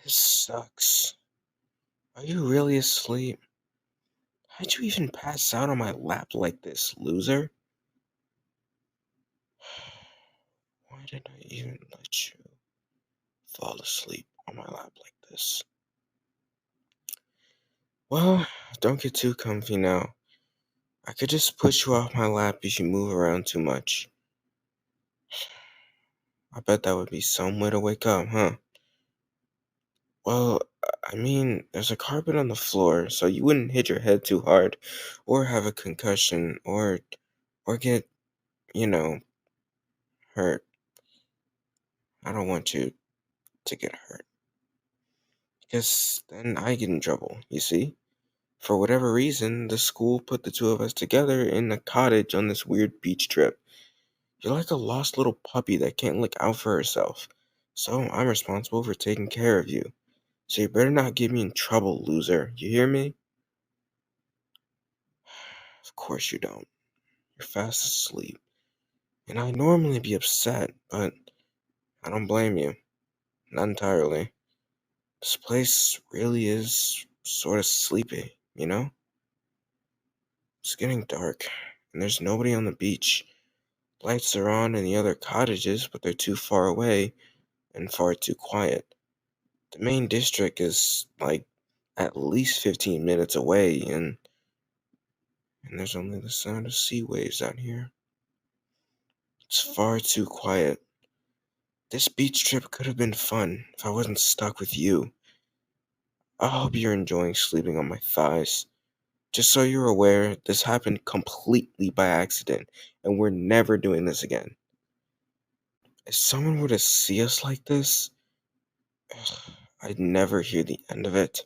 This sucks. Are you really asleep? How'd you even pass out on my lap like this, loser? Why did I even let you fall asleep on my lap like this? Well, don't get too comfy now. I could just push you off my lap if you move around too much. I bet that would be some way to wake up, huh? Well, I mean, there's a carpet on the floor, so you wouldn't hit your head too hard, or have a concussion, or get, you know, hurt. I don't want you to get hurt, because then I get in trouble, you see? For whatever reason, the school put the two of us together in a cottage on this weird beach trip. You're like a lost little puppy that can't look out for herself, so I'm responsible for taking care of you. So you better not get me in trouble, loser. You hear me? Of course you don't. You're fast asleep. And I'd normally be upset, but I don't blame you. Not entirely. This place really is sort of sleepy, you know? It's getting dark, and there's nobody on the beach. Lights are on in the other cottages, but they're too far away and far too quiet. The main district is like at least 15 minutes away, and there's only the sound of sea waves out here. It's far too quiet. This beach trip could have been fun if I wasn't stuck with you. I hope you're enjoying sleeping on my thighs. Just so you're aware, this happened completely by accident, and we're never doing this again. If someone were to see us like this, I'd never hear the end of it.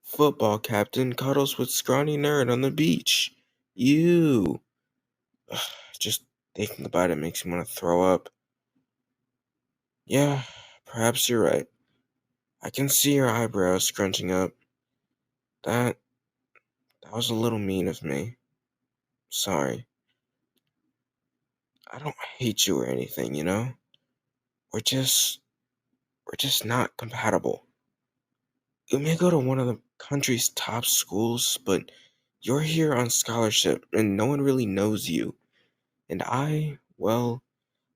Football captain cuddles with scrawny nerd on the beach. You. Just thinking about it makes me want to throw up. Yeah, perhaps you're right. I can see your eyebrows scrunching up. That that was a little mean of me. Sorry. I don't hate you or anything, you know? We're just we're just not compatible. You may go to one of the country's top schools, but you're here on scholarship and no one really knows you. And well,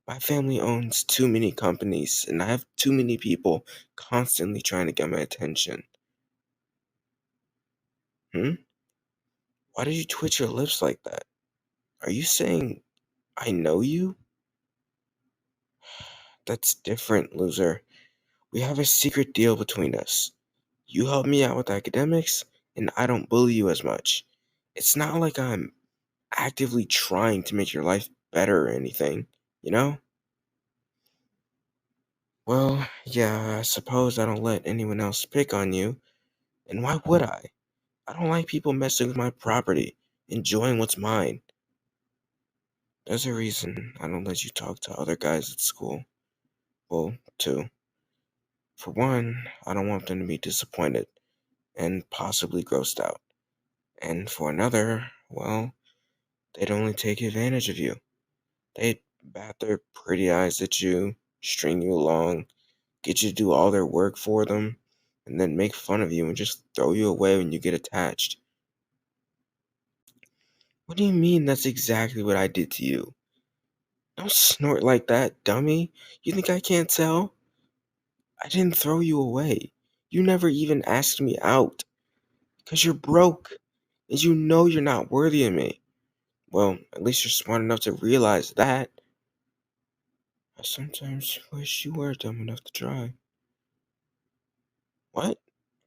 my family owns too many companies and I have too many people constantly trying to get my attention. Hmm? Why did you twitch your lips like that? Are you saying I know you? That's different, loser. We have a secret deal between us. You help me out with academics, and I don't bully you as much. It's not like I'm actively trying to make your life better or anything, you know? Well, yeah, I suppose I don't let anyone else pick on you, and why would I? I don't like people messing with my property, enjoying what's mine. There's a reason I don't let you talk to other guys at school. Well, two. For one, I don't want them to be disappointed and possibly grossed out. And for another, well, they'd only take advantage of you. They'd bat their pretty eyes at you, string you along, get you to do all their work for them, and then make fun of you and just throw you away when you get attached. What do you mean that's exactly what I did to you? Don't snort like that, dummy. You think I can't tell? I didn't throw you away. You never even asked me out. Because you're broke. And you know you're not worthy of me. Well, at least you're smart enough to realize that. I sometimes wish you were dumb enough to try. What?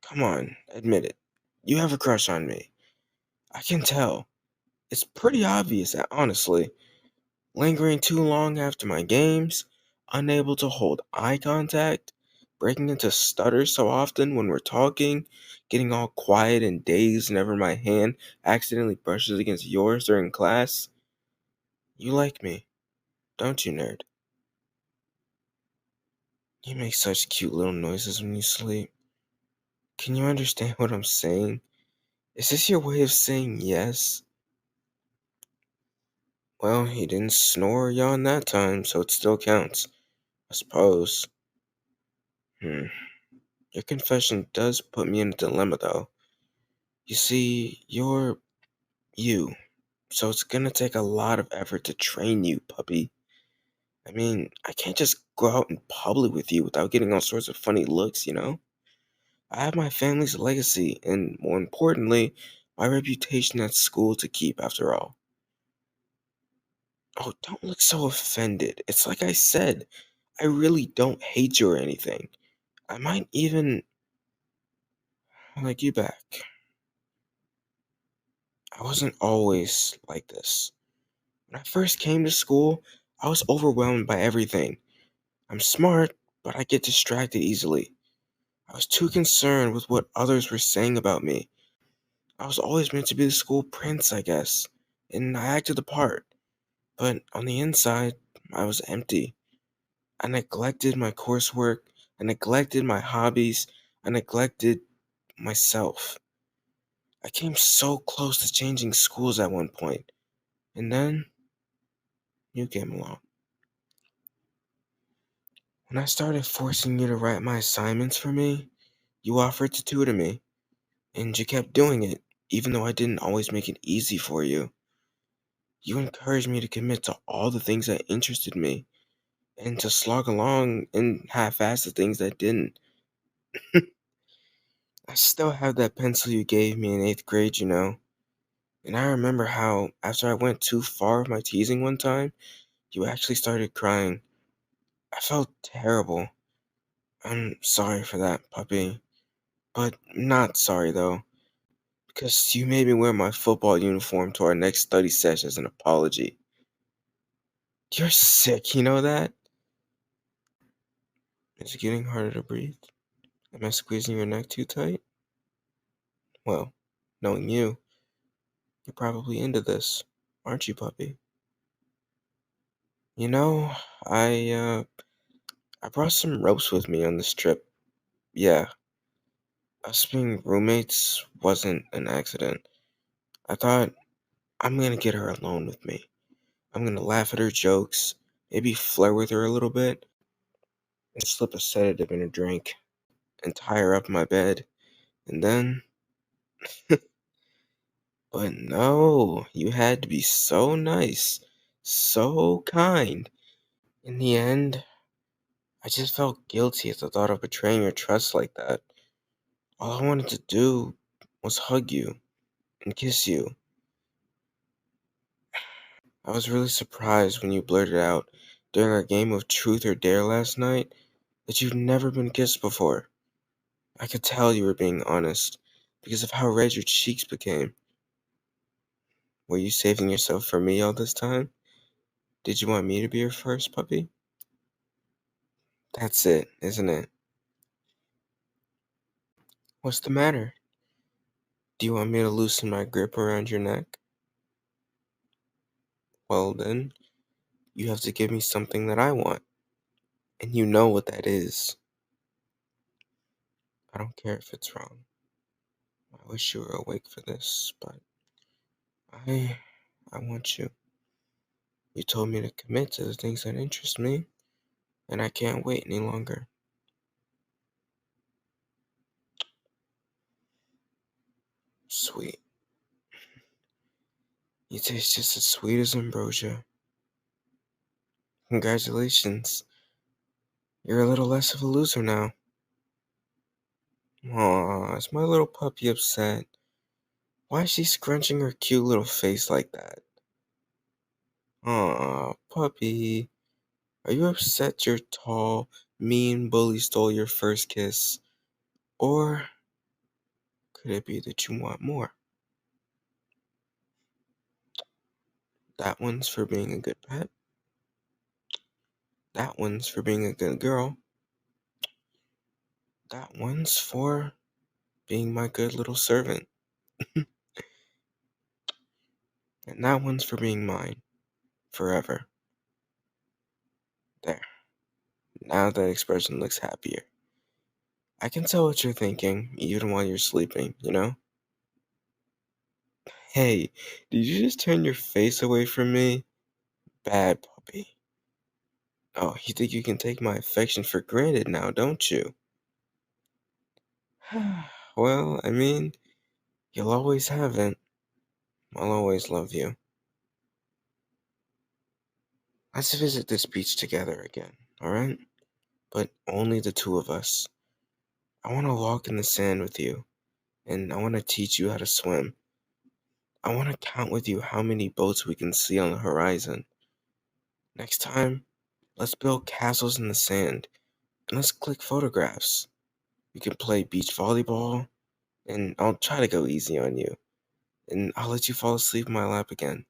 Come on, admit it. You have a crush on me. I can tell. It's pretty obvious, honestly. Lingering too long after my games, unable to hold eye contact, breaking into stutters so often when we're talking, getting all quiet and dazed whenever my hand accidentally brushes against yours during class. You like me, don't you, nerd? You make such cute little noises when you sleep. Can you understand what I'm saying? Is this your way of saying yes? Well, he didn't snore or yawn that time, so it still counts. I suppose. Hmm. Your confession does put me in a dilemma, though. You see, you're you, so it's gonna take a lot of effort to train you, puppy. I mean, I can't just go out in public with you without getting all sorts of funny looks, you know? I have my family's legacy, and more importantly, my reputation at school to keep, after all. Oh, don't look so offended. It's like I said, I really don't hate you or anything. I might even like you back. I wasn't always like this. When I first came to school, I was overwhelmed by everything. I'm smart, but I get distracted easily. I was too concerned with what others were saying about me. I was always meant to be the school prince, I guess, and I acted the part. But on the inside, I was empty. I neglected my coursework, I neglected my hobbies, I neglected myself. I came so close to changing schools at one point, and then you came along. When I started forcing you to write my assignments for me, you offered to tutor me, and you kept doing it, even though I didn't always make it easy for you. You encouraged me to commit to all the things that interested me, and to slog along and half-ass the things that didn't. I still have that pencil you gave me in 8th grade, you know. And I remember how, after I went too far with my teasing one time, you actually started crying. I felt terrible. I'm sorry for that, puppy. But not sorry, though, because you made me wear my football uniform to our next study session as an apology. You're sick, you know that? Is it getting harder to breathe? Am I squeezing your neck too tight? Well, knowing you, you're probably into this, aren't you, puppy? You know, I brought some ropes with me on this trip. Yeah, us being roommates wasn't an accident. I thought, I'm gonna get her alone with me. I'm gonna laugh at her jokes, maybe flirt with her a little bit, and slip a sedative in her drink, and tie her up in my bed. And then, but no, you had to be so nice, so kind. In the end, I just felt guilty at the thought of betraying your trust like that. All I wanted to do was hug you and kiss you. I was really surprised when you blurted out during our game of Truth or Dare last night that you've never been kissed before. I could tell you were being honest because of how red your cheeks became. Were you saving yourself for me all this time? Did you want me to be your first puppy? That's it, isn't it? What's the matter? Do you want me to loosen my grip around your neck? Well, then, you have to give me something that I want, and you know what that is. I don't care if it's wrong. I wish you were awake for this, but I I want you. You told me to commit to the things that interest me, and I can't wait any longer. Sweet. You taste just as sweet as ambrosia. Congratulations. You're a little less of a loser now. Aw, is my little puppy upset? Why is she scrunching her cute little face like that? Aw, puppy. Are you upset your tall, mean bully stole your first kiss? Or could it be that you want more? That one's for being a good pet. That one's for being a good girl. That one's for being my good little servant. And that one's for being mine. Forever. There. Now that expression looks happier. I can tell what you're thinking, even while you're sleeping, you know? Hey, did you just turn your face away from me? Bad puppy. Oh, you think you can take my affection for granted now, don't you? Well, I mean, you'll always have it. I'll always love you. Let's visit this beach together again, alright? But only the two of us. I want to walk in the sand with you, and I want to teach you how to swim. I want to count with you how many boats we can see on the horizon. Next time, let's build castles in the sand, and let's click photographs. We can play beach volleyball, and I'll try to go easy on you, and I'll let you fall asleep in my lap again.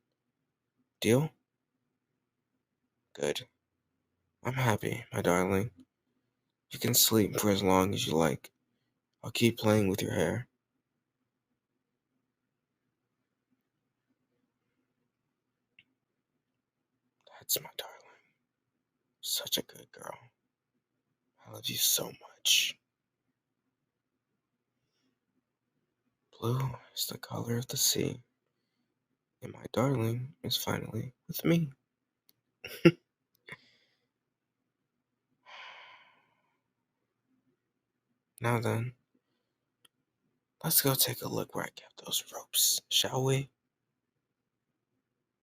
Deal? Good. I'm happy, my darling. You can sleep for as long as you like. I'll keep playing with your hair. That's my darling. Such a good girl. I love you so much. Blue is the color of the sea, and my darling is finally with me. Now then, let's go take a look where I kept those ropes, shall we?